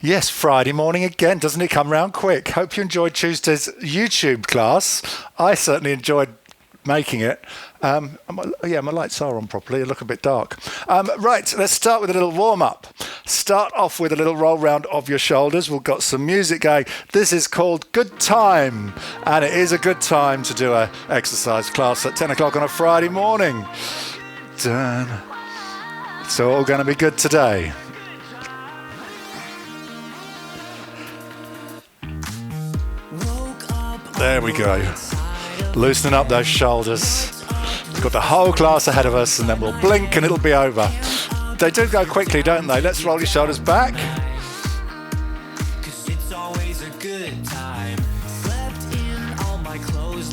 Yes, Friday morning again. Doesn't it come round quick? Hope you enjoyed Tuesday's YouTube class. I certainly enjoyed making it. My lights are on properly. They look a bit dark. Right, let's start with a little warm-up. Start off with a little roll round of your shoulders. We've got some music going. This is called Good Time, and it is a good time to do an exercise class at 10 o'clock on a Friday morning. Done. It's all going to be good today. There we go. Loosening up those shoulders. We've got the whole class ahead of us, and then we'll blink and it'll be over. They do go quickly, don't they? Let's roll your shoulders back.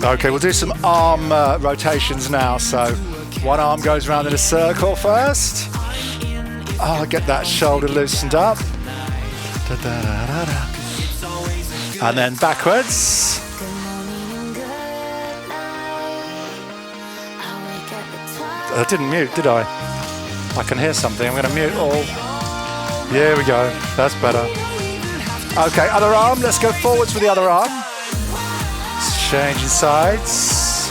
Okay, we'll do some arm rotations now. So one arm goes round in a circle first. Oh, get that shoulder loosened up. And then backwards. I didn't mute, did I? I can hear something. I'm going to mute all. Here we go. That's better. Okay, other arm. Let's go forwards with the other arm. Changing sides.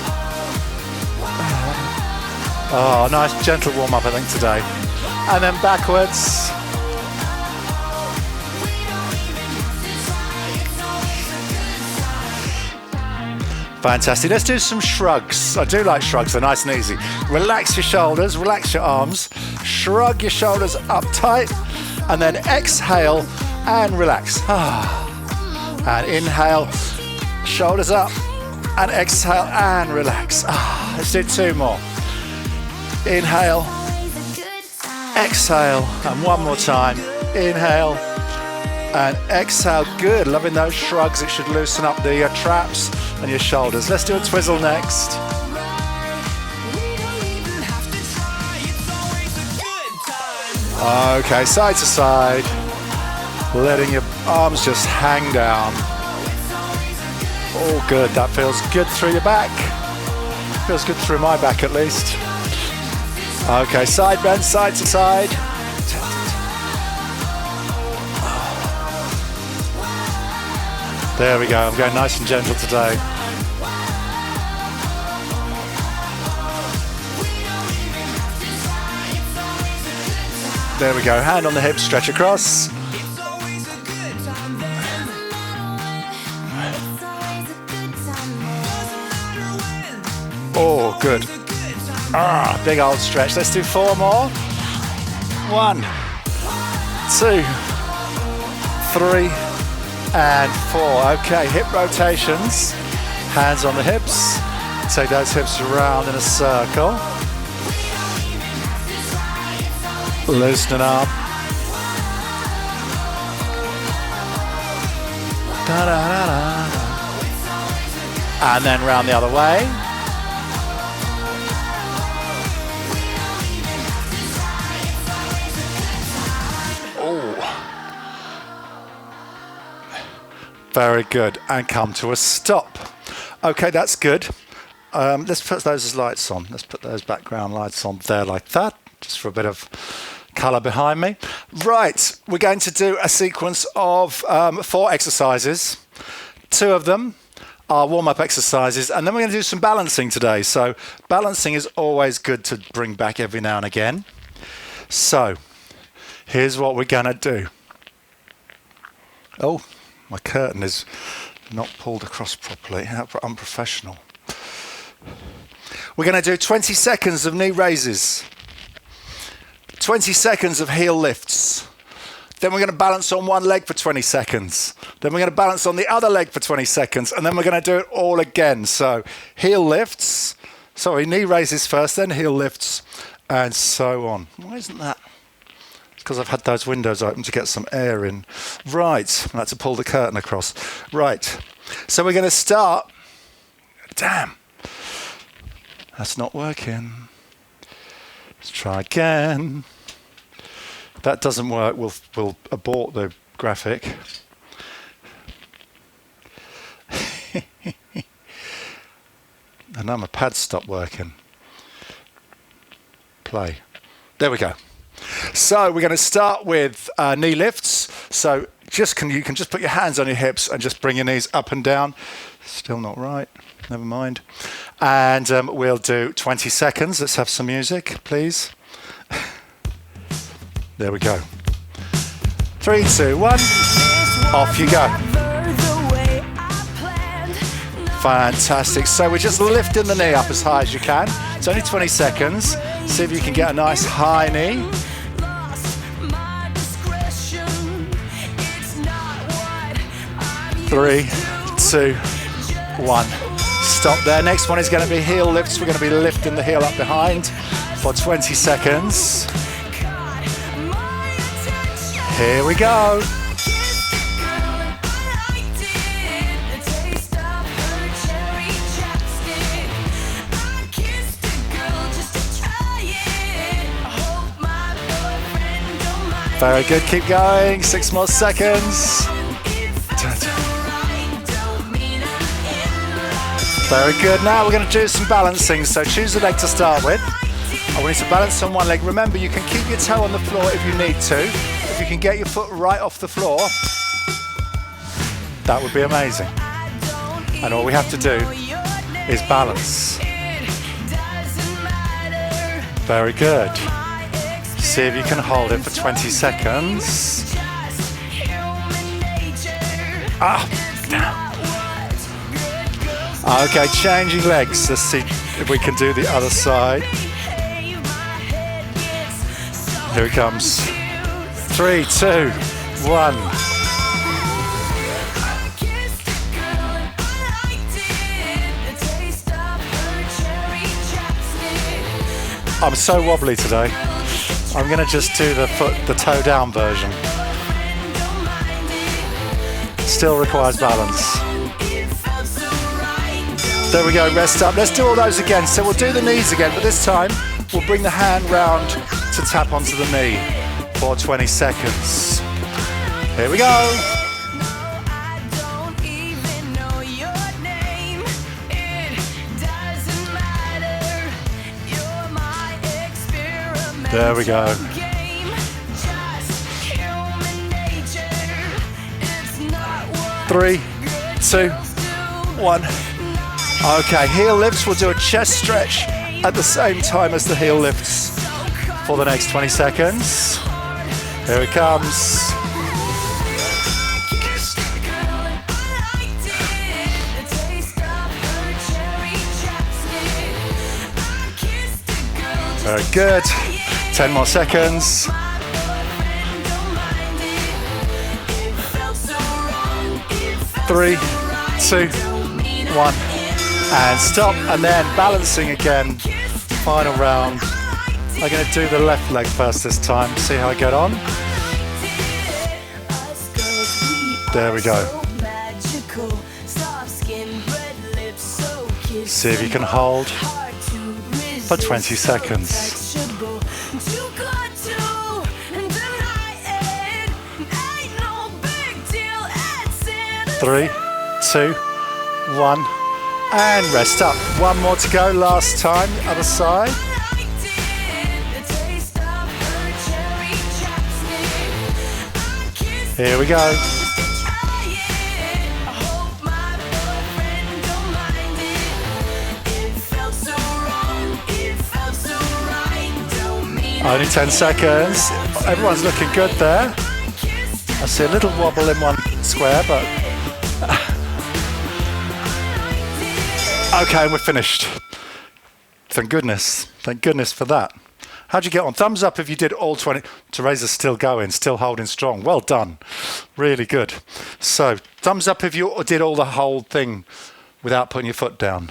Oh, nice gentle warm up, I think, today. And then backwards. Fantastic. Let's do some shrugs. I do like shrugs. They're nice and easy. Relax your shoulders, relax your arms, shrug your shoulders up tight, and then exhale and relax. And inhale, shoulders up, and exhale and relax. Let's do two more. Inhale, exhale, and one more time. Inhale and exhale. Good. Loving those shrugs. It should loosen up the traps and your shoulders. Let's do a twizzle next. Okay, side to side, letting your arms just hang down. Oh, good. That feels good through your back. Feels good through my back, at least. Okay, side bend, side to side. There we go. I'm going nice and gentle today. There we go. Hand on the hip, stretch across. Oh, good. Big old stretch. Let's do four more. 1, 2, 3, and 4. Okay, hip rotations. Hands on the hips. Take those hips around in a circle. Loosening up. Da, da, da, da. And then round the other way. Oh. Very good. And come to a stop. Okay, that's good. Let's put those as lights on. Let's put those background lights on there like that, just for a bit of colour behind me. Right, we're going to do a sequence of 4 exercises. 2 of them are warm-up exercises, and then we're going to do some balancing today. So balancing is always good to bring back every now and again. So here's what we're going to do. Oh, my curtain is not pulled across properly. How unprofessional. We're going to do 20 seconds of knee raises. 20 seconds of heel lifts. Then we're going to balance on one leg for 20 seconds. Then we're going to balance on the other leg for 20 seconds. And then we're going to do it all again. So heel lifts. Sorry, knee raises first, then heel lifts, and so on. Why isn't that? It's because I've had those windows open to get some air in. Right. I had to pull the curtain across. Right. So we're going to start. Damn. That's not working. Let's try again. If that doesn't work, we'll abort the graphic. And now my pad stopped working. Play. There we go. So we're going to start with knee lifts. So you can just put your hands on your hips and just bring your knees up and down. Still not right. Never mind. And we'll do 20 seconds. Let's have some music, please. There we go. 3, 2, 1. Off you go. Fantastic. So we're just lifting the knee up as high as you can. It's only 20 seconds. See if you can get a nice high knee. 3, 2, 1. Stop there. Next one is going to be heel lifts. We're going to be lifting the heel up behind for 20 seconds. Here we go. Very good. Keep going. 6 more seconds. Very good. Now we're going to do some balancing. So choose the leg to start with. I want you to balance on one leg. Remember, you can keep your toe on the floor if you need to. If you can get your foot right off the floor, that would be amazing. And all we have to do is balance. Very good. See if you can hold it for 20 seconds. Okay, changing legs. Let's see if we can do the other side. Here it comes. 3, 2, 1. I'm so wobbly today. I'm going to just do the toe down version. Still requires balance. There we go, rest up. Let's do all those again. So we'll do the knees again, but this time we'll bring the hand round to tap onto the knee for 20 seconds. Here we go. There we go. Three, 2, 1. Okay, heel lifts. We'll do a chest stretch at the same time as the heel lifts for the next 20 seconds. Here it comes. Very good. 10 more seconds. Three, 2, 1. And stop, and then balancing again. Final round. I'm going to do the left leg first this time. See how I get on. There we go. See if you can hold for 20 seconds. 3, 2, 1. And rest up. One more to go, last time, other side. Here we go. Only 10 seconds. Everyone's looking good there. I see a little wobble in one square, but... Okay, we're finished. Thank goodness. Thank goodness for that. How'd you get on? Thumbs up if you did all 20. Teresa's still going, still holding strong. Well done. Really good. So, thumbs up if you did all the whole thing without putting your foot down.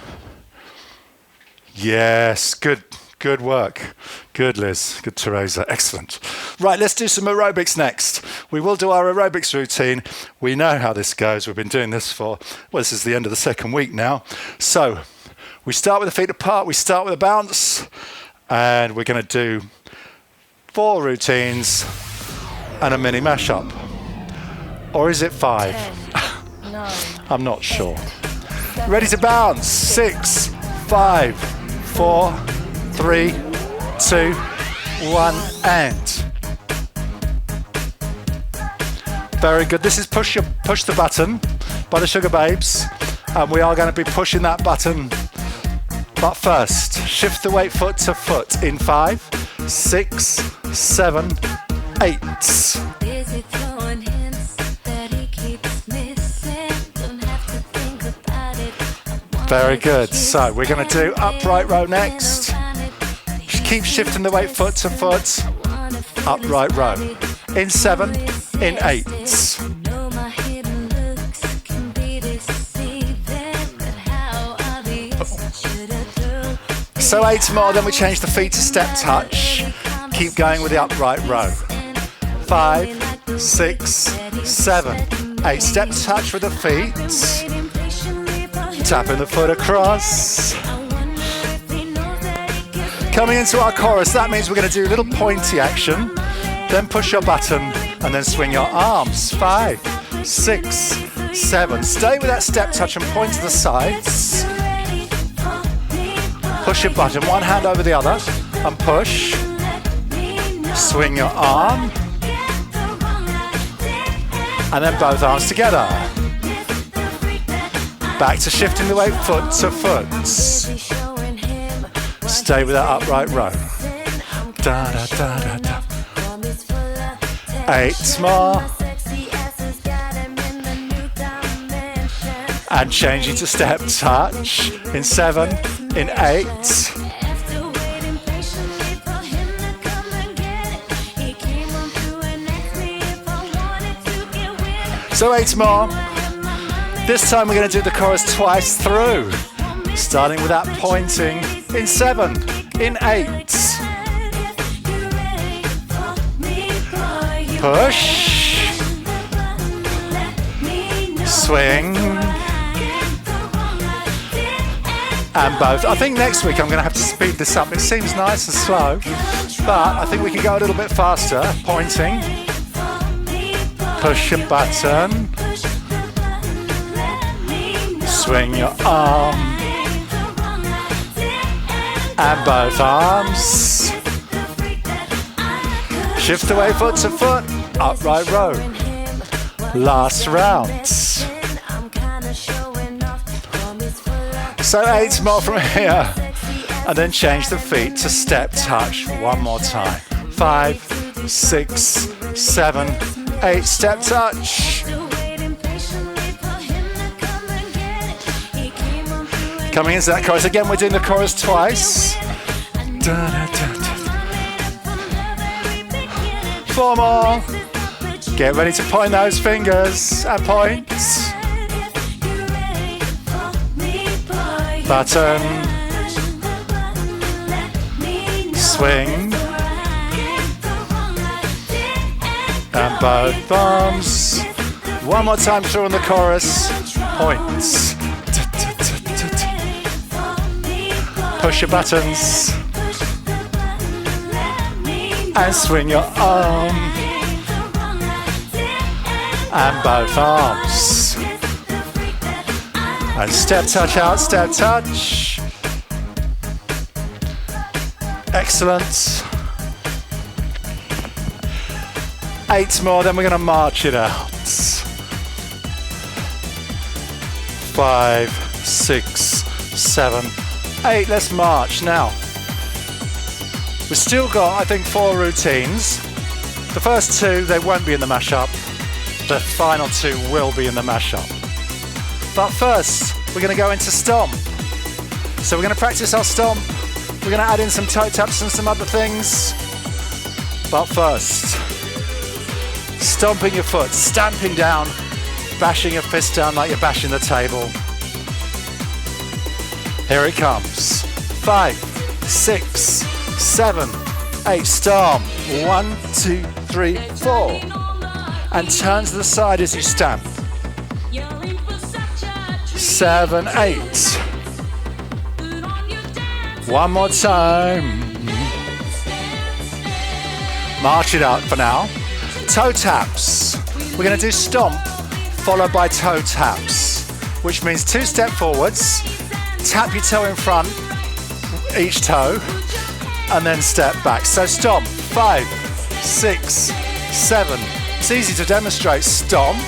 Yes, good. Good work. Good, Liz. Good, Teresa. Excellent. Right, let's do some aerobics next. We will do our aerobics routine. We know how this goes. We've been doing this for, well, this is the end of the second week now. So we start with the feet apart. We start with a bounce. And we're going to do 4 routines and a mini mashup. Or is it 5? 10, 9, I'm not 8, sure. 7, Ready to bounce. 6, 5, 4, 3, 2, 1, and Very good. This is push the button by the Sugababes. And we are going to be pushing that button. But first, shift the weight foot to foot in 5, 6, 7, 8. Very good. So we're going to do upright row next. Keep shifting the weight foot to foot. Upright row. In 7, in 8. So 8 more, then we change the feet to step touch. Keep going with the upright row. 5, 6, 7, 8. Step touch with the feet. Tapping the foot across. Coming into our chorus, that means we're going to do a little pointy action. Then push your button and then swing your arms. 5, 6, 7. Stay with that step touch and point to the sides. Push your button, one hand over the other, and push. Swing your arm. And then both arms together. Back to shifting the weight foot to foot. Stay with that upright row. Da, da, da, da, da. 8 more. And changing to step touch in 7, in 8. So 8 more. This time we're going to do the chorus twice through. Starting with that pointing in 7, in 8. Push. Swing. And both. I think next week I'm going to have to speed this up. It seems nice and slow, but I think we can go a little bit faster. Pointing. Push your button. Swing your arm. And both arms. Shift away foot to foot. Upright row. Last round. So 8 more from here. And then change the feet to step touch one more time. 5, 6, 7, 8. Step touch. Coming into that chorus. Again, we're doing the chorus twice. 4 more. Get ready to point those fingers and point. Button. Swing. And both arms. One more time through on the chorus. Points. Push your buttons. And swing your arm. And both arms. And step touch out, step touch. Excellent. 8 more, then we're going to march it out. 5, 6, 7, 8. Let's march now. We've still got, I think, 4 routines. The first 2, they won't be in the mashup. The final 2 will be in the mashup. But first, we're going to go into stomp. So we're going to practice our stomp. We're going to add in some toe taps and some other things. But first, stomping your foot, stamping down, bashing your fist down like you're bashing the table. Here it comes. 5, 6, 7, 8. Stomp. 1, 2, 3, 4. And turn to the side as you stamp. 7, 8. One more time. March it out for now. Toe taps. We're going to do stomp followed by toe taps, which means 2 step forwards, tap your toe in front, each toe, and then step back. So stomp. 5, 6, 7, It's easy to demonstrate. Stomp.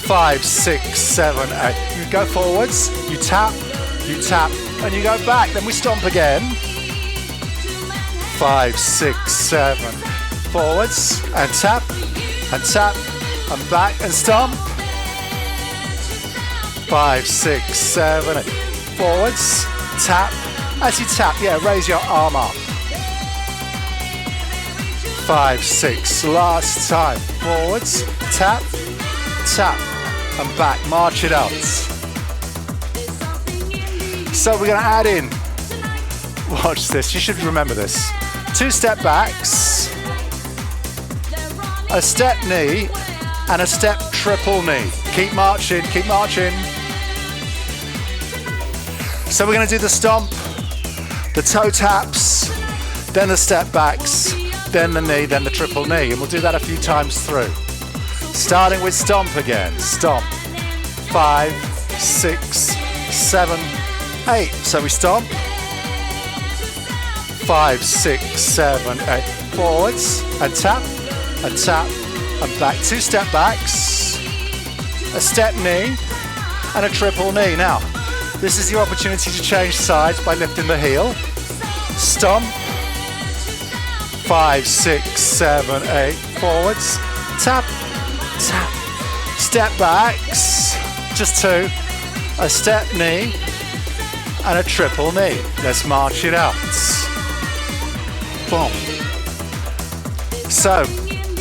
5, 6, 7, 8. You go forwards, you tap, and you go back. Then we stomp again. 5, 6, 7. Forwards, and tap, and back, and stomp. 5, 6, 7, 8. Forwards, tap. As you tap, raise your arm up. 5, 6. Last time. Forwards, tap, and back. March it out. So we're going to add in. Watch this. You should remember this. 2 step backs, a step knee, and a step triple knee. Keep marching, keep marching. So we're going to do the stomp, the toe taps, then the step backs, then the knee, then the triple knee. And we'll do that a few times through. Starting with stomp again. Stomp. 5, 6, 7, 8. So we stomp. 5, 6, 7, 8. Forwards and tap, and back. 2 step backs, a step knee, and a triple knee. Now, this is your opportunity to change sides by lifting the heel. Stomp. 5, 6, 7, 8. Forwards, tap. Step backs, just 2. A step knee and a triple knee. Let's march it out. Boom. So,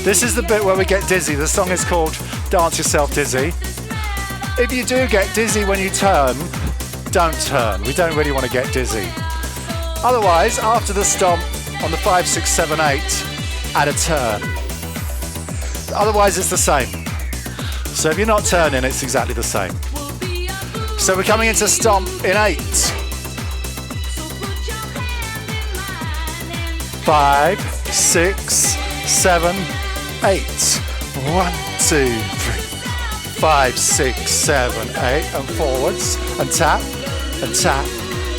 this is the bit where we get dizzy. The song is called Dance Yourself Dizzy. If you do get dizzy when you turn, don't turn. We don't really want to get dizzy. Otherwise, after the stomp on the 5, 6, 7, 8, add a turn. Otherwise, it's the same. So if you're not turning, it's exactly the same. So we're coming into stomp in 8. 5, 6, 7, 8. 1, 2, 3. 5, 6, 7, 8. And forwards, and tap.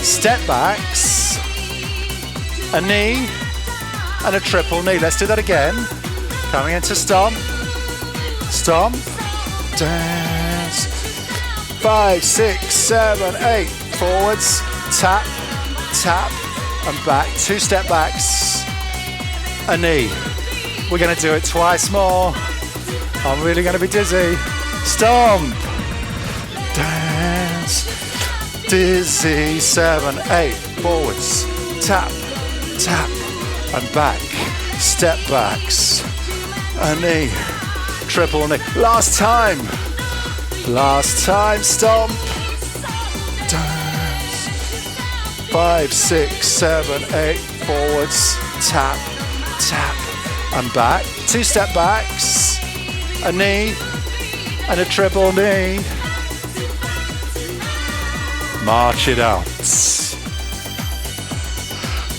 Step backs, a knee, and a triple knee. Let's do that again. Coming into stomp. Stomp. Dance. 5, 6, 7, 8. Forwards, tap, and back. 2 step backs, a knee. We're going to do it twice more. I'm really going to be dizzy. Stomp. Dance. Dizzy. 7, 8. Forwards, tap, and back. Step backs, a knee. Triple knee. Last time. Stomp. Dance. 5, 6, 7, 8. Forwards. Tap. And back. 2 step backs. A knee. And a triple knee. March it out.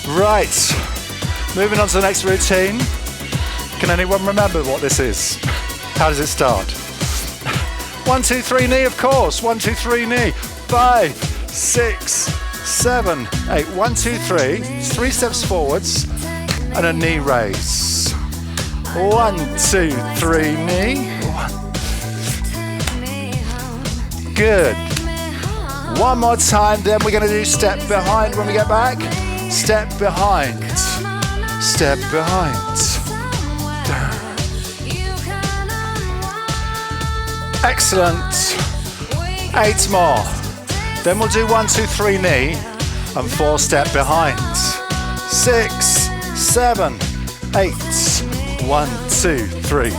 Right. Moving on to the next routine. Can anyone remember what this is? How does it start? 1, 2, 3, knee, of course. 1, 2, 3, knee. 5, 6, 7, 8. 1, 2, 3. 3 steps forwards and a knee raise. 1, 2, 3, knee. Good. One more time, then we're going to do step behind when we get back. Step behind. Step behind. Excellent. 8 more. Then we'll do 1, 2, 3 knee and 4 step behind. 6, 7, 8. 1, 2, 3.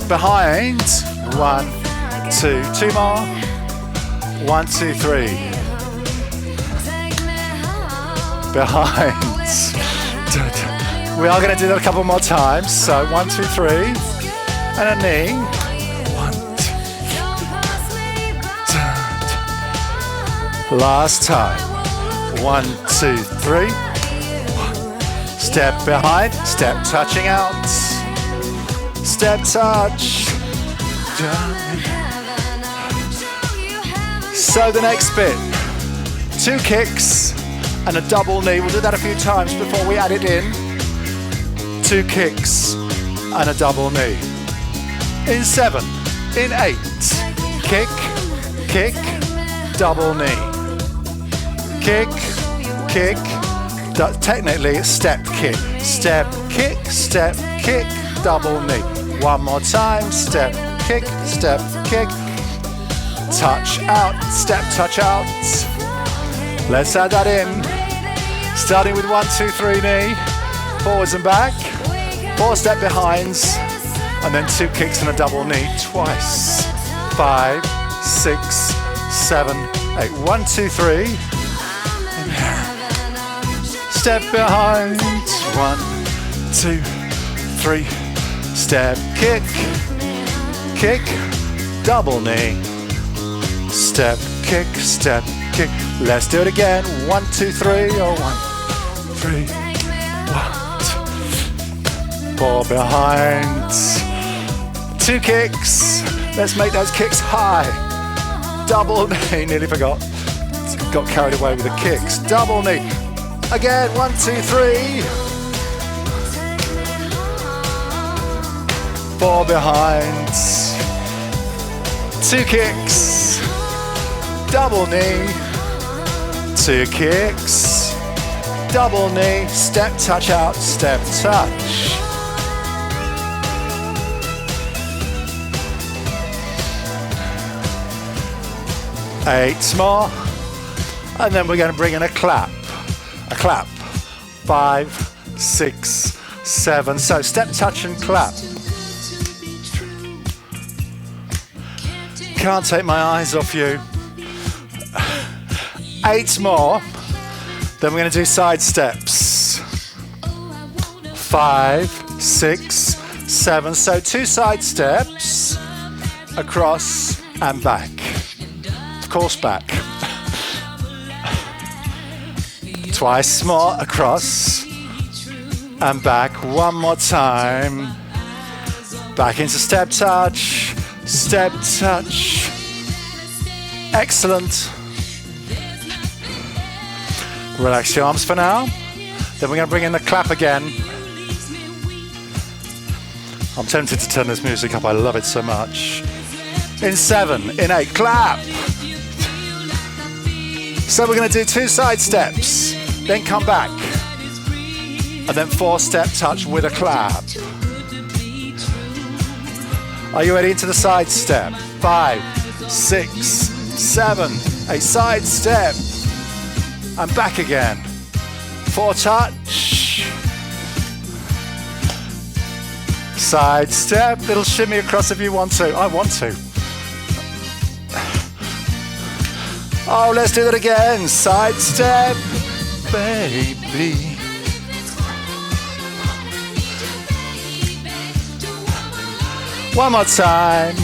Behind. 1, 2. 2 more. 1, 2, 3. Behind. We are going to do that a couple more times. So 1, 2, 3. And a knee. 1, 2. Last time. 1, 2, 3. Step behind. Step touching out. Step touch. So the next bit. 2 kicks and a double knee. We'll do that a few times before we add it in. 2 kicks and a double knee. In 7, in 8, kick, kick, double knee. Kick, kick, technically it's step, kick, double knee. One more time, step, kick, touch out, step, touch out. Let's add that in. Starting with 1, 2, 3 knee, forwards and back, 4 step behinds, and then 2 kicks and a double knee twice. 5, 6, 7, 8. 1, 2, 3. Step behind. 1, 2, 3. Step, kick, kick, double knee. Step, kick, kick. Let's do it again. 1, 2, 3. Oh, 1, 3. 1, 2. 4 behind. 2 kicks. Let's make those kicks high. Double knee. Nearly forgot. Got carried away with the kicks. Double knee. Again. 1, 2, 3. 4 behind. 2 kicks. Double knee. 2 kicks. Double knee. Step, touch out. Step, touch. Eight more, and then we're going to bring in a clap. 5, 6, 7. So step, touch, and clap. Can't take my eyes off you. 8 more. Then we're going to do side steps. 5, 6, 7. So 2 side steps across and back. Of course, back. Twice more across and back. One more time. Back into step touch. Step touch. Excellent. Relax your arms for now. Then we're going to bring in the clap again. I'm tempted to turn this music up. I love it so much. In 7, in 8, clap. So we're going to do 2 side steps, then come back, and then 4 step touch with a clap. Are you ready into the side step? 5, 6, 7, a side step, and back again. 4 touch, side step, little shimmy across if you want to. I want to. Oh, let's do that again. Side step, baby. One more time.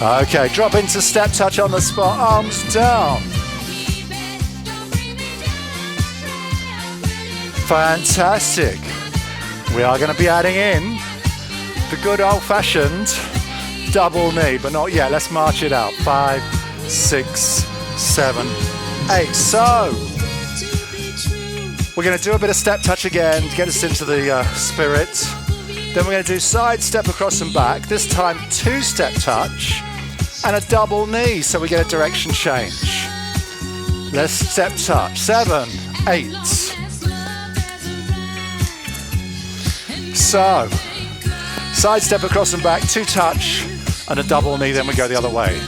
Okay, drop into step touch on the spot, arms down. Fantastic. We are going to be adding in the good old-fashioned double knee, but not yet. Let's march it out. 5, 6, 7, 8. So we're going to do a bit of step touch again to get us into the spirit. Then we're going to do side step across and back. This time 2 step touch and a double knee, so we get a direction change. Let's step touch. 7, 8. So side step across and back, 2 touch and a double knee, then we go the other way.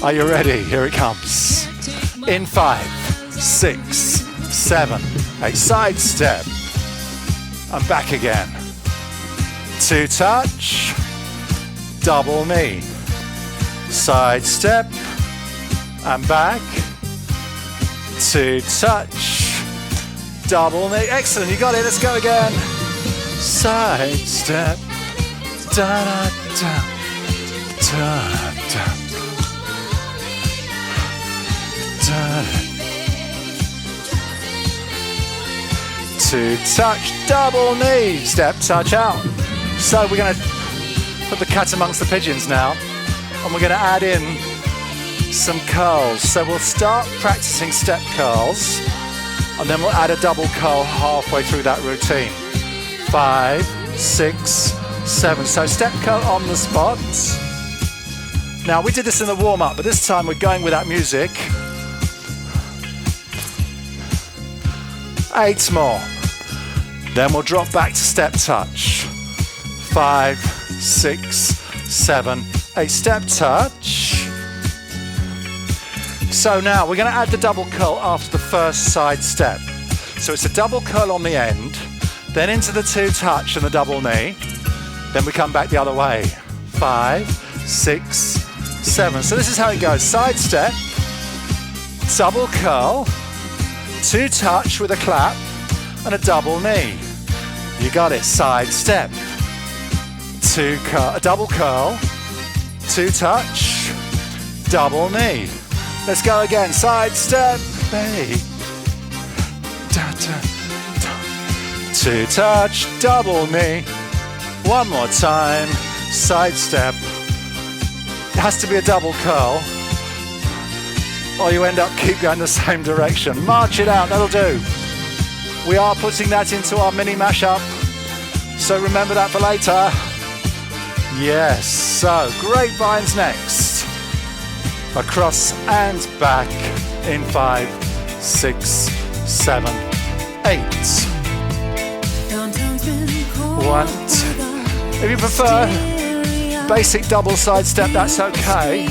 Are you ready? Here it comes. In 5, 6, 7, 8. Side step and back again. 2 touch, double knee. Side step and back. 2 touch, double knee. Excellent, you got it. Let's go again. Side step, da da da, da da, da. 2 touch, double knee, step touch out. So we're going to put the cat amongst the pigeons now, and we're going to add in some curls. So we'll start practicing step curls. And then we'll add a double curl halfway through that routine. 5, 6, 7. So step curl on the spot. Now we did this in the warm-up, but this time we're going with that music. 8 more. Then we'll drop back to step touch. 5, 6, 7, 8. Step touch. So now we're going to add the double curl after the first side step. So it's a double curl on the end, then into the 2 touch and the double knee. Then we come back the other way. 5, 6, 7. So this is how it goes. Side step, double curl, 2 touch with a clap, and a double knee. You got it. Side step, 2 curl, a double curl, 2 touch, double knee. Let's go again. Side step, hey. 2 touch, double knee. One more time. Side step. It has to be a double curl, or you end up keep going the same direction. March it out. That'll do. We are putting that into our mini mashup, so remember that for later. Yes. So grapevines next. Across and back in 5, 6, 7, 8. 1, 2. If you prefer basic double side step, that's okay.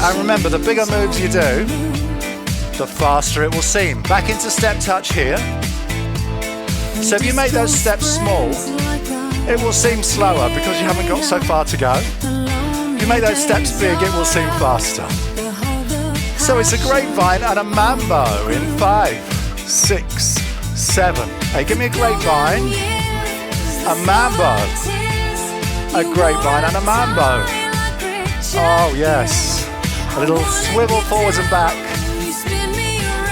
And remember, the bigger moves you do, the faster it will seem. Back into step touch here. So if you make those steps small, it will seem slower because you haven't got so far to go. If you make those steps big, it will seem faster. So it's a grapevine and a mambo in 5, 6, 7. Hey, give me a grapevine, a mambo, a grapevine and a mambo. Oh yes. A little swivel forwards and back.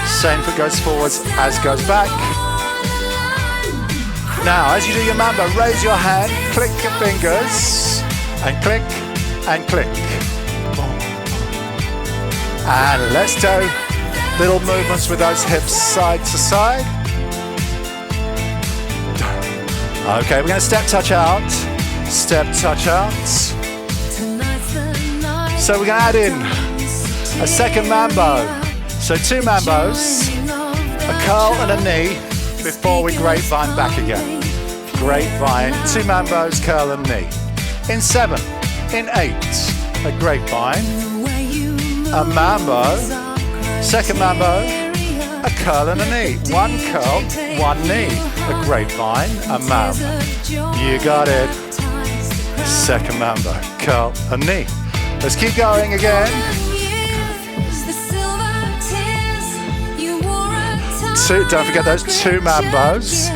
Same foot goes forwards as goes back. Now, as you do your mambo, raise your hand, click your fingers, and click, and click. And let's do little movements with those hips side to side. Okay, we're going to step touch out, step touch out. So we're going to add in a second mambo. So 2 mambos, a curl and a knee before we grapevine back again. Grapevine, 2 mambos, curl and knee. In 7, in 8, a grapevine, a mambo, second mambo, a curl and a knee. 1 curl, 1 knee, a grapevine, a mambo. You got it. Second mambo, curl and knee. Let's keep going again. 2, don't forget those 2 mambos.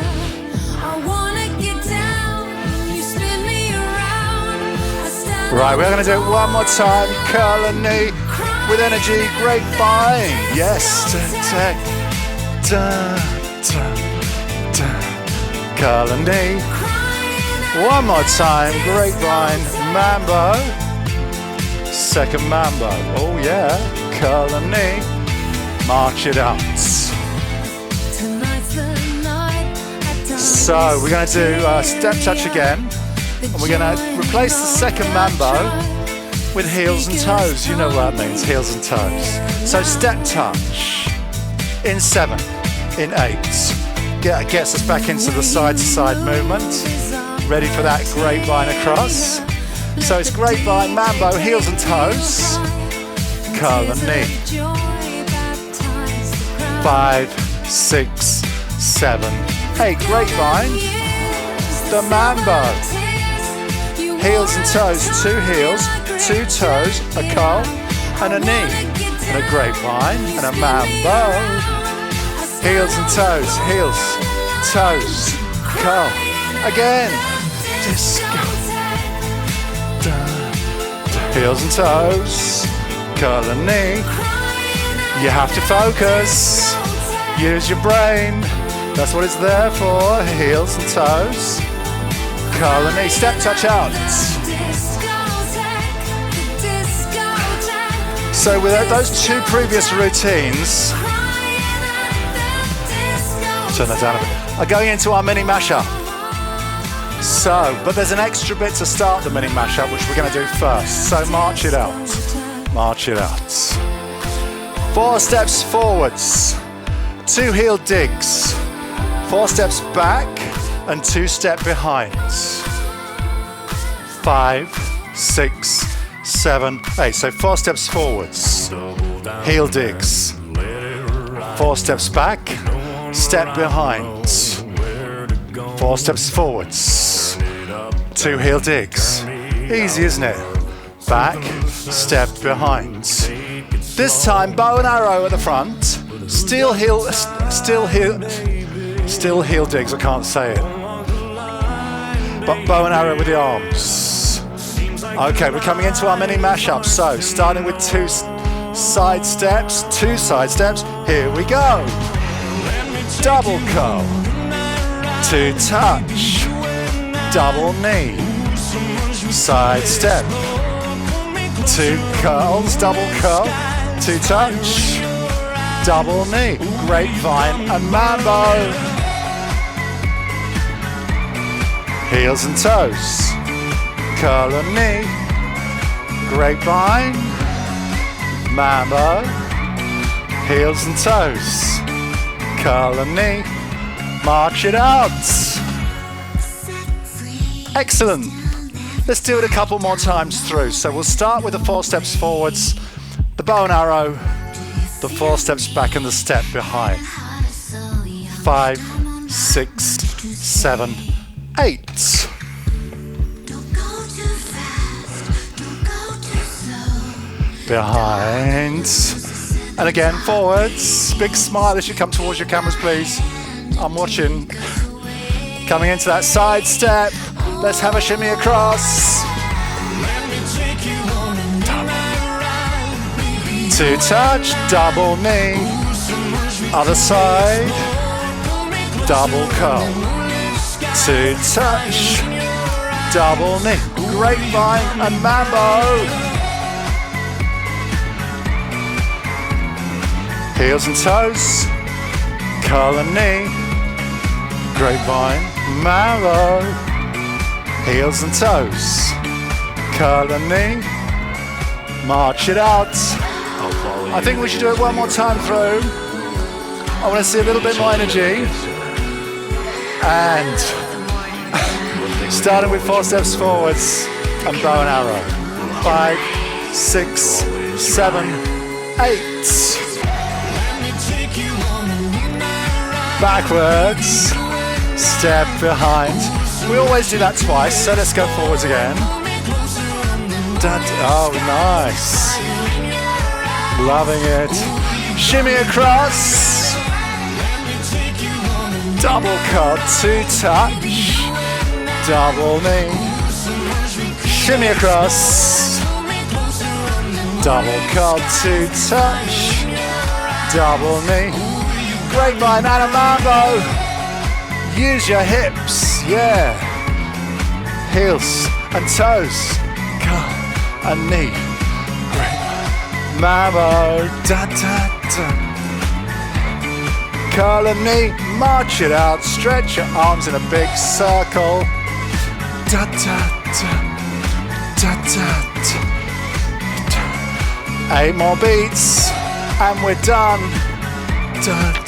Right, we're going to do it one more time. Curl and knee with energy. Grapevine. Yes. Curl and knee. One more time. Grapevine. Mambo. Second mambo. Oh yeah. Curl and knee. March it out. So we're going to do step touch again. And we're going to replace the second mambo with heels and toes. You know what that means, heels and toes. So step touch in 7, in 8. Gets us back into the side-to-side movement. Ready for that grapevine across. So it's grapevine, mambo, heels and toes. Curl and knee. 5, 6, 7, 8. Grapevine. The mambo. Heels and toes, 2 heels, 2 toes, a curl and a knee, and a grapevine and a mambo. Heels and toes, heels, toes, curl. Again. Disco. Heels and toes, curl and knee. You have to focus. Use your brain. That's what it's there for. Heels and toes. Curl and knee, step touch out. So with those two previous routines, turn that down a bit, are going into our mini mashup. So, but there's an extra bit to start the mini mashup, which we're going to do first. So march it out. March it out. 4 steps forwards, 2 heel digs, 4 steps back, and 2 step behind. 5, 6, 7, 8. So 4 steps forwards, heel digs, 4 steps back, step behind, 4 steps forwards, 2 heel digs. Easy, isn't it? Back, step behind. This time, bow and arrow at the front. Still heel digs. I can't say it. But bow and arrow with the arms. Okay, we're coming into our mini mashup. So, starting with 2 side steps. Here we go. Double curl. 2 touch. Double knee. Side step. 2 curls. Double curl. 2 touch. Double knee. Grapevine and mambo. Heels and toes. Curl and knee. Grapevine. Mambo. Heels and toes. Curl and knee. March it out. Excellent. Let's do it a couple more times through. So we'll start with the 4 steps forwards, the bow and arrow, the 4 steps back and the step behind. 5, 6, 7, 8. Behind. And again, forwards. Big smile as you come towards your cameras, please. I'm watching. Coming into that side step. Let's have a shimmy across. 2 touch, double knee. Other side. Double curl. 2 touch, double knee. Grapevine and mambo. Heels and toes. Curl and knee. Grapevine, mambo. Heels and toes. Curl and knee. March it out. I think we should do it one more time through. I want to see a little bit more energy. And starting with 4 steps forwards and bow and arrow. 5, 6, 7, 8. Backwards. Step behind. We always do that twice, so let's go forwards again. Oh, nice. Loving it. Shimmy across. Double cut, 2 touch. Double knee. Shimmy across. Double cut, 2 touch. Double knee. Grapevine and a mambo. Use your hips, yeah. Heels and toes. And knee. Great. Mambo. Da da da. Curl and knee. March it out. Stretch your arms in a big circle. Da da da. Da da da. 8 more beats. And we're done. Da da.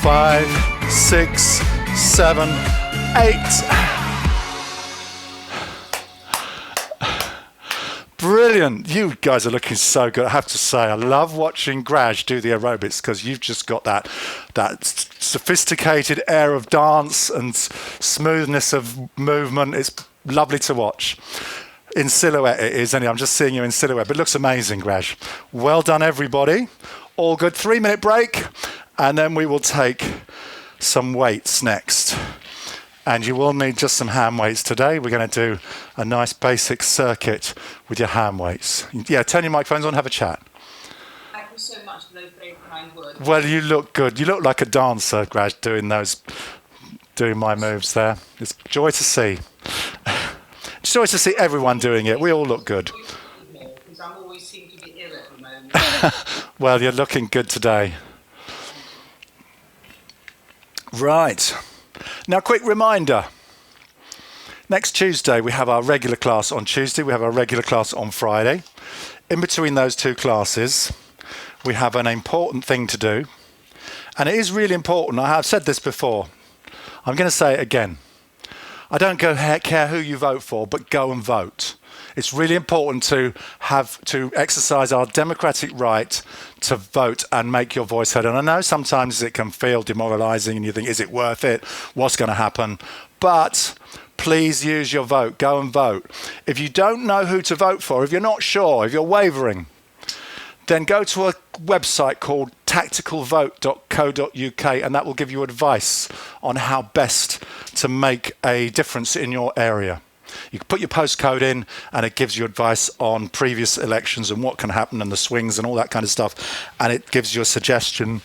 5, 6, 7, 8. Brilliant. You guys are looking so good. I have to say, I love watching Graj do the aerobics because you've just got that sophisticated air of dance and smoothness of movement. It's lovely to watch. In silhouette it is, anyway. I'm just seeing you in silhouette, but it looks amazing, Graj. Well done, everybody. All good. 3-minute break, and then we will take some weights next. And you will need just some hand weights today. We're going to do a nice basic circuit with your hand weights. Yeah, turn your microphones on, have a chat. Thank you so much for those very kind words. Well, you look good. You look like a dancer, Graj, doing my moves there. It's joy to see. It's joy to see everyone doing it. We all look good. Because I'm always seem to be ill. Well, you're looking good today. Right. Now, quick reminder. Next Tuesday, we have our regular class on Tuesday. We have our regular class on Friday. In between those two classes, we have an important thing to do. And it is really important. I have said this before. I'm going to say it again. I don't care who you vote for, but go and vote. It's really important to exercise our democratic right to vote and make your voice heard. And I know sometimes it can feel demoralizing and you think, is it worth it? What's going to happen? But please use your vote. Go and vote. If you don't know who to vote for, if you're not sure, if you're wavering, then go to a website called tacticalvote.co.uk and that will give you advice on how best to make a difference in your area. You can put your postcode in and it gives you advice on previous elections and what can happen and the swings and all that kind of stuff. And it gives you a suggestion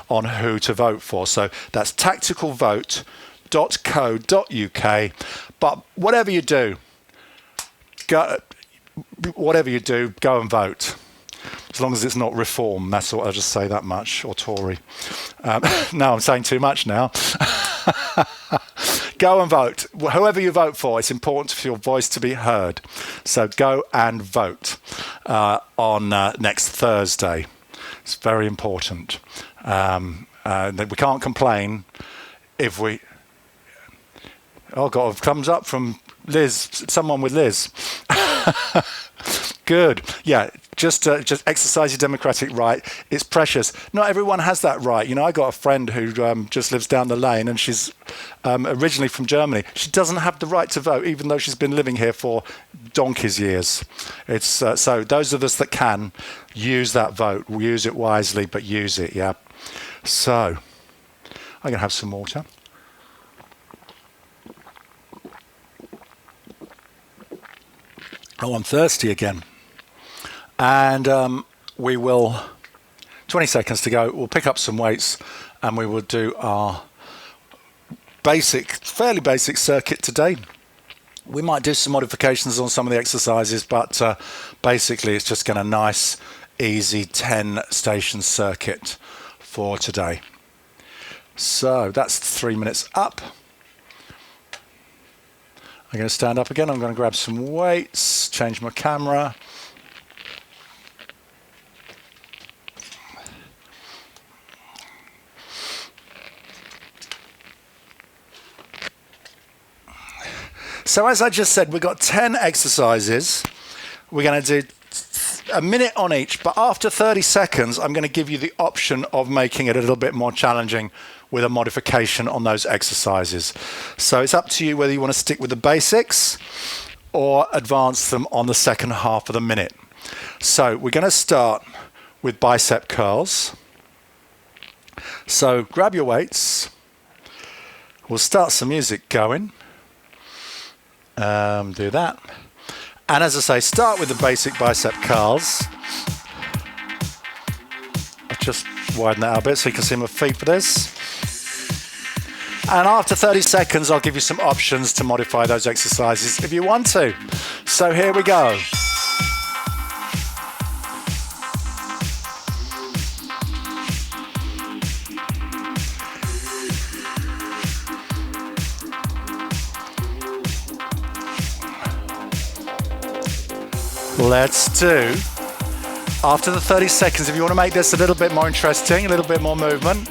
on who to vote for. So that's tacticalvote.co.uk. But whatever you do, go and vote. As long as it's not Reform, that's all. I'll just say that much, or Tory. No, I'm saying too much now. Go and vote. Whoever you vote for, it's important for your voice to be heard. So go and vote on next Thursday. It's very important. We can't complain if we... Oh, got a thumbs up from Liz. Someone with Liz. Good. Yeah, just exercise your democratic right. It's precious. Not everyone has that right. You know, I got a friend who just lives down the lane and she's originally from Germany. She doesn't have the right to vote, even though she's been living here for donkey's years. It's so those of us that can, use that vote. Use it wisely, but use it, yeah. So, I'm going to have some water. Oh, I'm thirsty again. And we will, 20 seconds to go, we'll pick up some weights and we will do our fairly basic circuit today. We might do some modifications on some of the exercises, but basically it's just going a nice, easy 10 station circuit for today. So that's 3 minutes up. I'm going to stand up again. I'm going to grab some weights, change my camera. So as I just said, we've got 10 exercises. We're going to do a minute on each, but after 30 seconds, I'm going to give you the option of making it a little bit more challenging with a modification on those exercises. So it's up to you whether you want to stick with the basics or advance them on the second half of the minute. So we're going to start with bicep curls. So grab your weights. We'll start some music going. Do that. And as I say, start with the basic bicep curls. I'll just widen that out a bit so you can see my feet for this. And after 30 seconds, I'll give you some options to modify those exercises if you want to. So here we go. Let's do, after the 30 seconds, if you want to make this a little bit more interesting, a little bit more movement,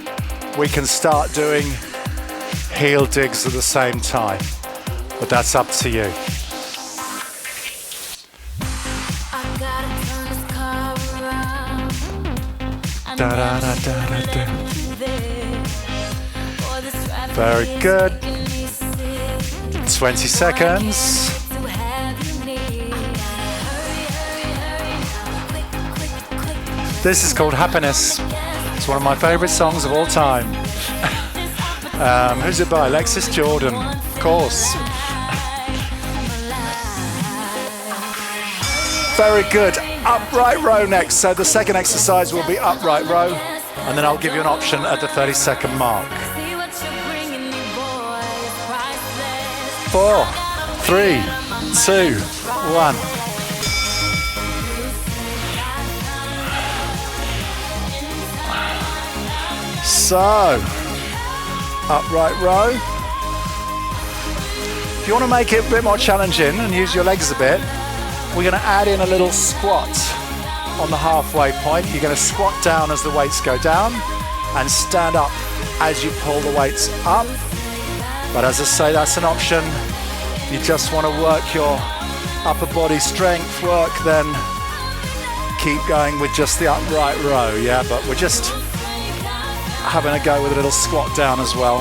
we can start doing heel digs at the same time. But that's up to you. Da, da, da, da, da, da. Very good. 20 seconds. This is called Happiness. It's one of my favorite songs of all time. Who's it by? Alexis Jordan, of course. Very good. Upright row next. So the second exercise will be upright row, and then I'll give you an option at the 30-second mark. 4, 3, 2, 1. So, upright row. If you want to make it a bit more challenging and use your legs a bit, we're going to add in a little squat on the halfway point. You're going to squat down as the weights go down and stand up as you pull the weights up. But as I say, that's an option. You just want to work your upper body strength work, then keep going with just the upright row, yeah? But we're just having a go with a little squat down as well.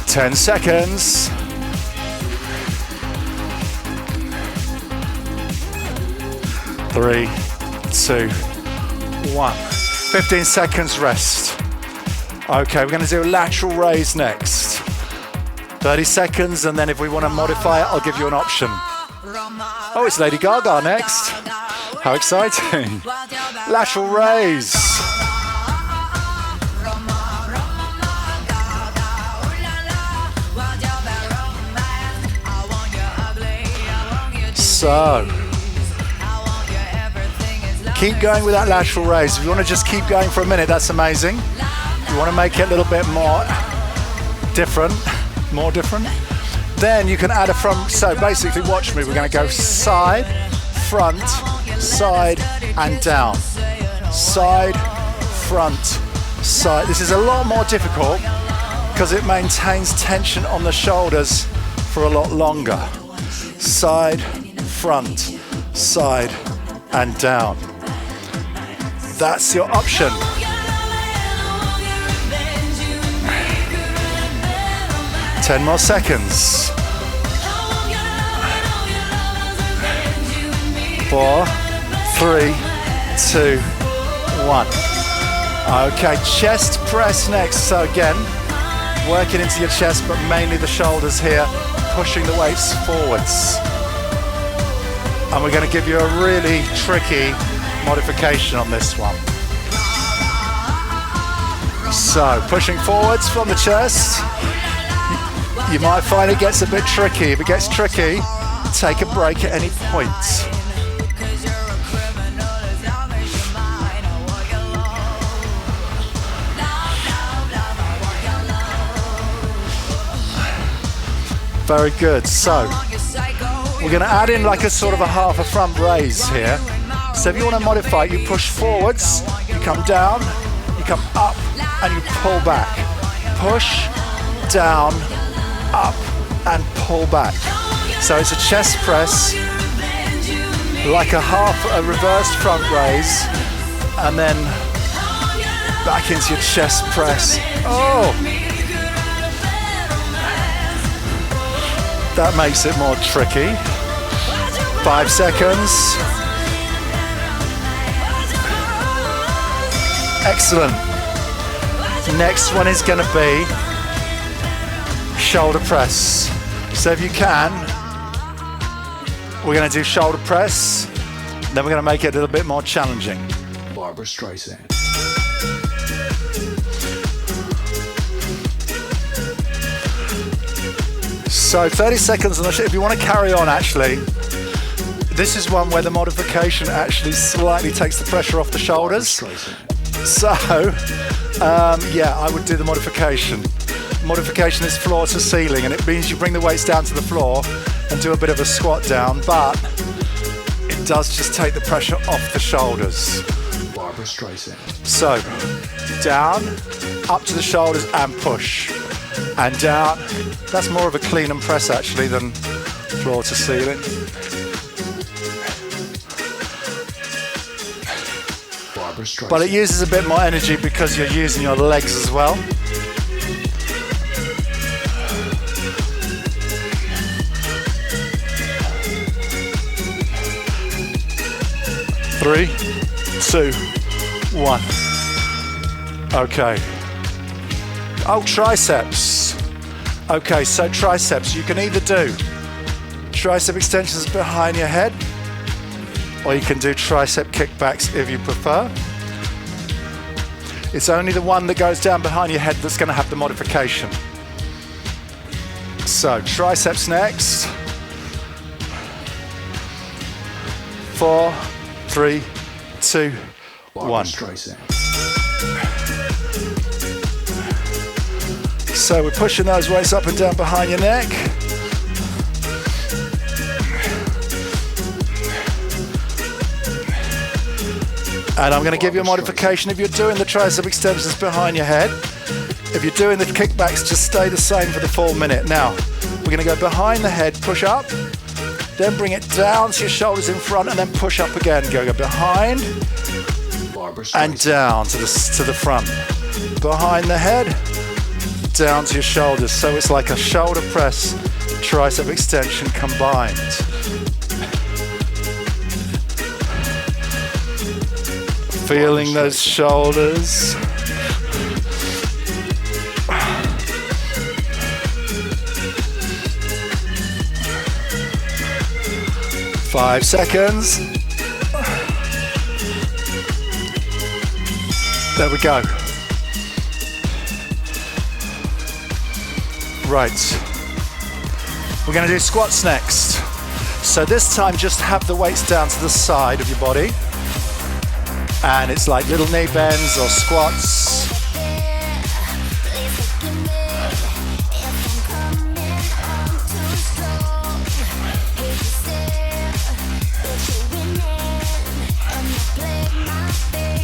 Ten seconds. 3, 2, 1. 15 seconds rest. Okay, we're going to do a lateral raise next. 30 seconds, and then if we want to modify it, I'll give you an option. Oh, it's Lady Gaga next. How exciting. Lateral raise. So, keep going with that lateral raise. If you want to just keep going for a minute, that's amazing. If you want to make it a little bit more different, then you can add a front. So basically, watch me. We're going to go side, front, side, and down. Side, front, side. This is a lot more difficult because it maintains tension on the shoulders for a lot longer. Side, front, side, and down. That's your option. Ten more seconds. 4, 3, 2, 1. Okay, chest press next. So again, working into your chest, but mainly the shoulders here, pushing the weights forwards. And we're going to give you a really tricky modification on this one. So, pushing forwards from the chest. You might find it gets a bit tricky. If it gets tricky, take a break at any point. Very good. So, we're going to add in like a sort of a half a front raise here. So if you want to modify it, you push forwards, you come down, you come up, and you pull back. Push, down, up, and pull back. So it's a chest press, like a reversed front raise, and then back into your chest press. Oh! That makes it more tricky. 5 seconds. Excellent. Next one is going to be shoulder press. So if you can, we're going to do shoulder press, then we're going to make it a little bit more challenging. Barbra Streisand. So 30 seconds on the if you want to carry on, actually, this is one where the modification actually slightly takes the pressure off the shoulders. So, yeah, I would do the modification. Modification is floor to ceiling, and it means you bring the weights down to the floor and do a bit of a squat down, but it does just take the pressure off the shoulders. Barbra Streisand. So, down, up to the shoulders and push. And down. That's more of a clean and press actually than floor to ceiling. Barbra Streisand. But it uses a bit more energy because you're using your legs as well. Three, 2, 1. Okay. Oh, triceps. Okay, so triceps, you can either do tricep extensions behind your head, or you can do tricep kickbacks if you prefer. It's only the one that goes down behind your head that's going to have the modification. So triceps next. 4, 3, 2, Barbara 1. Streisand. So we're pushing those weights up and down behind your neck. And I'm going to give you a modification if you're doing the tricep extensions behind your head. If you're doing the kickbacks, just stay the same for the full minute. Now, we're going to go behind the head, push up, then bring it down to your shoulders in front, and then push up again. Go behind Barbara and Streisand. down to the front. Behind the head, down to your shoulders. So it's like a shoulder press, tricep extension combined. Feeling those shoulders. Five seconds. There we go. Right. We're going to do squats next. So this time just have the weights down to the side of your body. And it's like little knee bends or squats.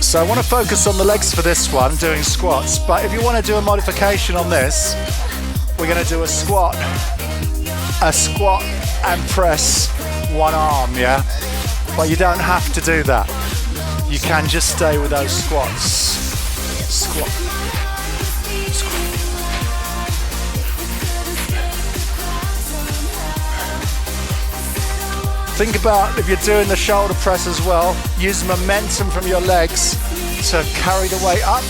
So I want to focus on the legs for this one, doing squats. But if you want to do a modification on this, we're going to do a squat and press one arm, yeah? But you don't have to do that. You can just stay with those squats. Squat. Think about if you're doing the shoulder press as well, use momentum from your legs to carry the weight up.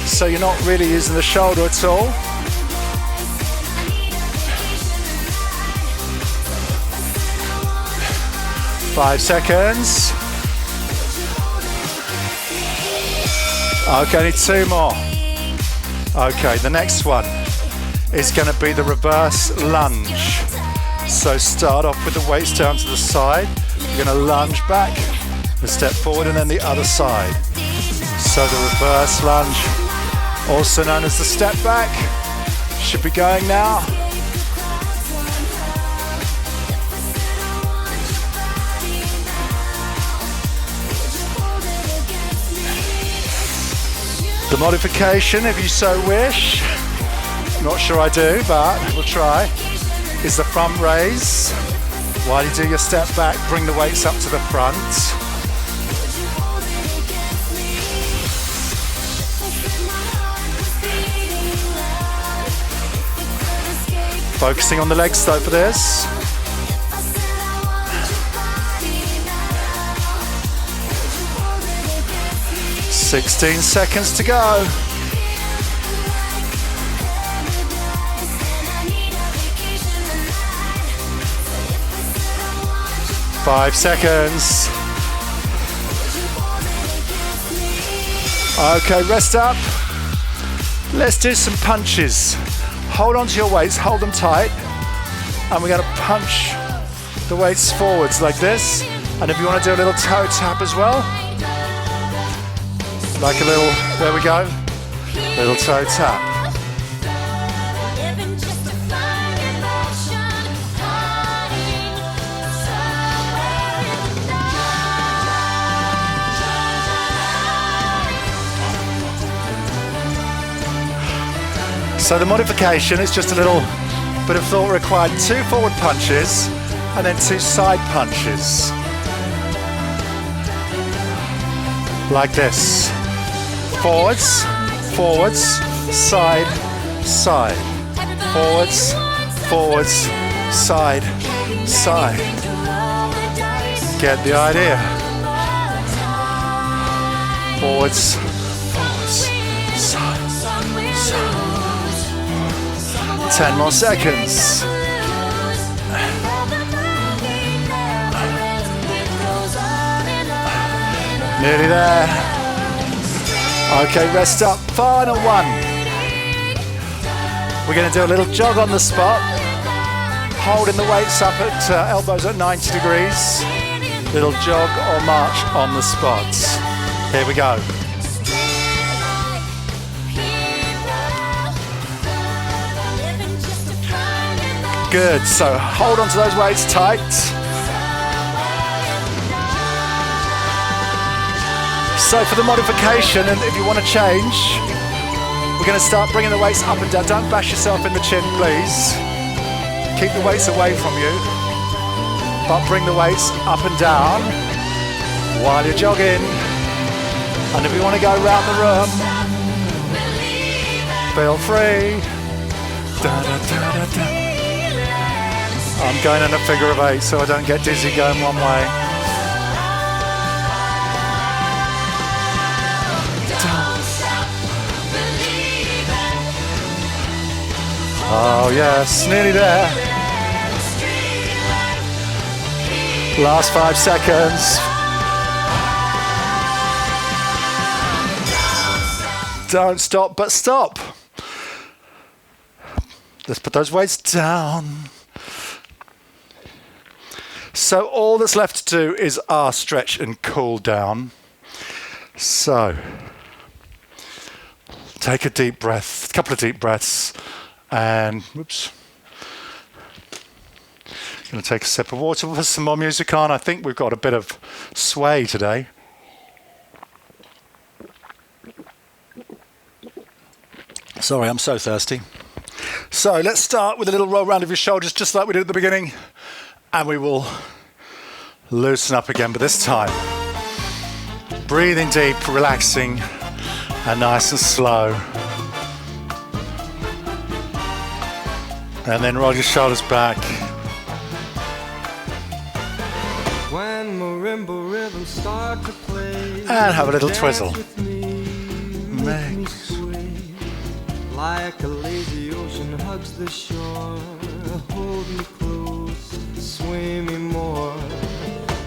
So you're not really using the shoulder at all. Five seconds. Okay, need two more. Okay, the next one is going to be the reverse lunge. So start off with the weights down to the side. You're going to lunge back, a step forward, and then the other side. So the reverse lunge, also known as the step back, should be going now. The modification, if you so wish, not sure I do, but we'll try, is the front raise. While you do your step back, bring the weights up to the front. Focusing on the legs though for this. "16 seconds to go." "5 seconds." Okay, rest up. Let's do some punches. Hold on to your weights, hold them tight. And we're gonna punch the weights forwards like this. And if you wanna do a little toe tap as well, like a little, there we go, little toe tap. So the modification is just a little bit of thought required. 2 forward punches and then 2 side punches. Like this. Forwards, forwards, side, side. Forwards, forwards, side, side. Get the idea. Forwards, forwards, side, side. 10 more seconds. Nearly there. Okay, rest up. Final one. We're going to do a little jog on the spot. Holding the weights up at elbows at 90 degrees. Little jog or march on the spots. Here we go. Good, so hold on to those weights tight. So for the modification, and if you want to change, we're going to start bringing the weights up and down. Don't bash yourself in the chin, please. Keep the weights away from you, but bring the weights up and down while you're jogging. And if you want to go around the room, feel free. Da, da, da, da, da. I'm going in a figure of 8 so I don't get dizzy going one way. Oh yes, nearly there. Last 5 seconds. Don't stop, but stop. Let's put those weights down. So all that's left to do is our stretch and cool down. So take a deep breath, a couple of deep breaths, and whoops. Going to take a sip of water. We'll put some more music on. I think we've got a bit of sway today. Sorry, I'm so thirsty. So let's start with a little roll round of your shoulders, just like we did at the beginning. And we will loosen up again, but this time, breathing deep, relaxing, and nice and slow. And then roll your shoulders back. When marimba rhythms start to play, And have a little twizzle. Make me sway, like a lazy ocean hugs the shore. Hold me close, sway me more,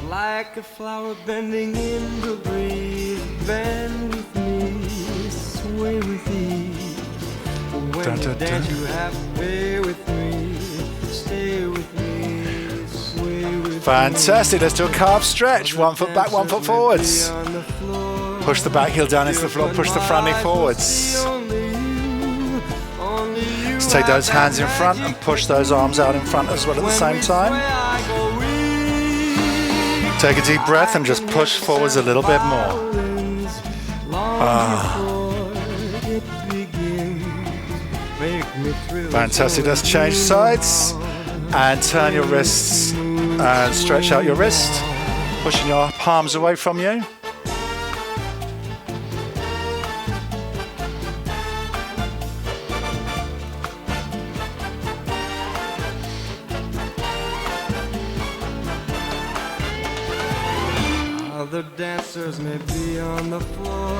like a flower bending in the breeze. Bend with me, sway with ease. When you dance, you have to way with me. Stay with me, sway with me. Fantastic. Let's do a calf stretch. 1 foot back, 1 foot forwards. Push the back heel down into the floor. Push the front knee forwards. Let's take those hands in front and push those arms out in front as well at the same time. Take a deep breath and just push forwards a little bit more. Fantastic. Let's change sides and turn your wrists and stretch out your wrist, pushing your palms away from you. Other dancers may be on the floor,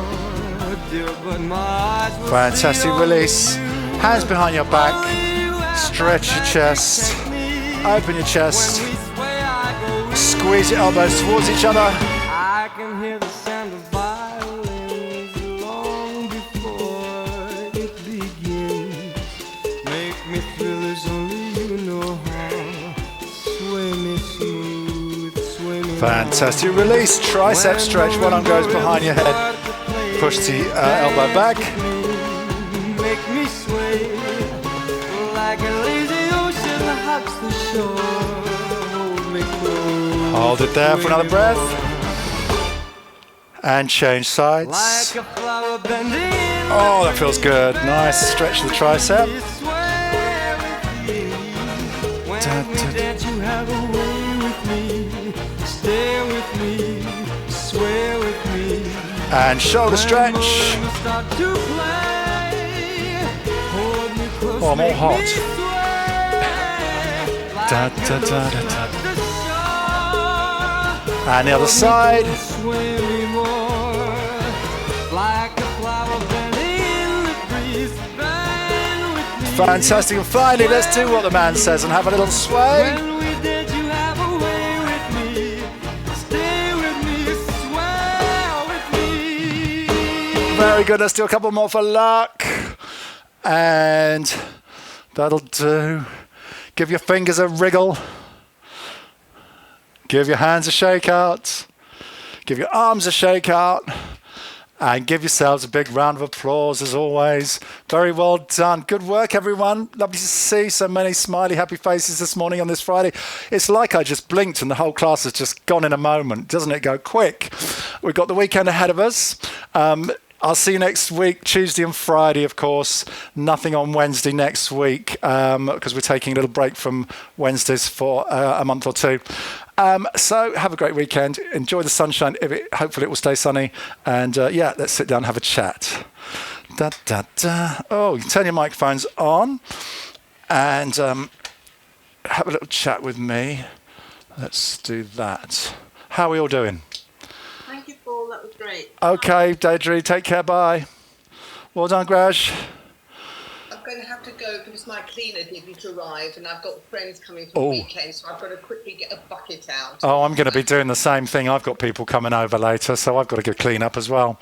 dear, but my eyes will Fantastic. see Release. only you. Hands behind your back. Only you have Stretch your the chest. technique. Open your chest. When we sway, I go weak. Squeeze your elbows towards each other. I can hear the sound of violins long before it begins. Make me thrill as only you know how. Sway me smooth, sway me Fantastic. Release. Tricep stretch. One arm goes behind your head. Push the elbow back. Make me sway like a lazy ocean hugs the shore. Hold me close. Hold it there for another breath. And change sides. Like a flower bending. Oh, that feels good. Nice stretch of the tricep. When we dance, you have a way with me. Stay with me, swear with me. And shoulder stretch. When we start to play, hold me close, Oh, I'm all make hot. me sway. Da, Like da, an da, da, ocean da. at the shore. And the other Hold me side. close, sway me more. Like a flower bending in the breeze. Bend with me. Fantastic. And finally, let's do what the man says and have a little sway. When we did, you have a way with me. Stay with me, swear with me. Very good. Let's do a couple more for luck. And that'll do. Give your fingers a wriggle. Give your hands a shake out. Give your arms a shake out. And give yourselves a big round of applause as always. Very well done. Good work, everyone. Lovely to see so many smiley, happy faces this morning on this Friday. It's like I just blinked and the whole class has just gone in a moment. Doesn't it go quick? We've got the weekend ahead of us. I'll see you next week, Tuesday and Friday, of course. Nothing on Wednesday next week because we're taking a little break from Wednesdays for a month or two. So have a great weekend. Enjoy the sunshine. Hopefully it will stay sunny. And yeah, let's sit down and have a chat. Da, da, da. Oh, you can turn your microphones on and have a little chat with me. Let's do that. How are we all doing? Thank you, Paul. That was great. Okay, Deirdre, take care. Bye. Well done, Graj. I'm going to have to go because my cleaner didn't arrive and I've got friends coming for the weekend, so I've got to quickly get a bucket out. Oh, I'm going to be doing the same thing. I've got people coming over later, so I've got to go clean up as well.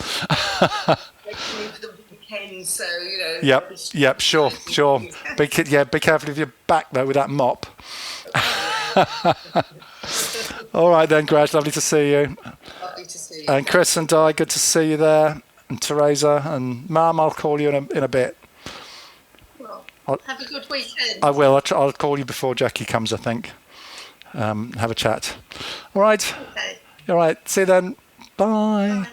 They're coming for the weekend, so, you know. Yep, sure. Be careful of your back, though, with that mop. All right, then, Graj, lovely to see you. Lovely to see you. And Chris and Di, good to see you there. And Teresa and Mum, I'll call you in a bit. Well, have a good weekend. I will. I'll call you before Jackie comes, I think. Have a chat. All right. Okay. All right. See you then. Bye. Bye.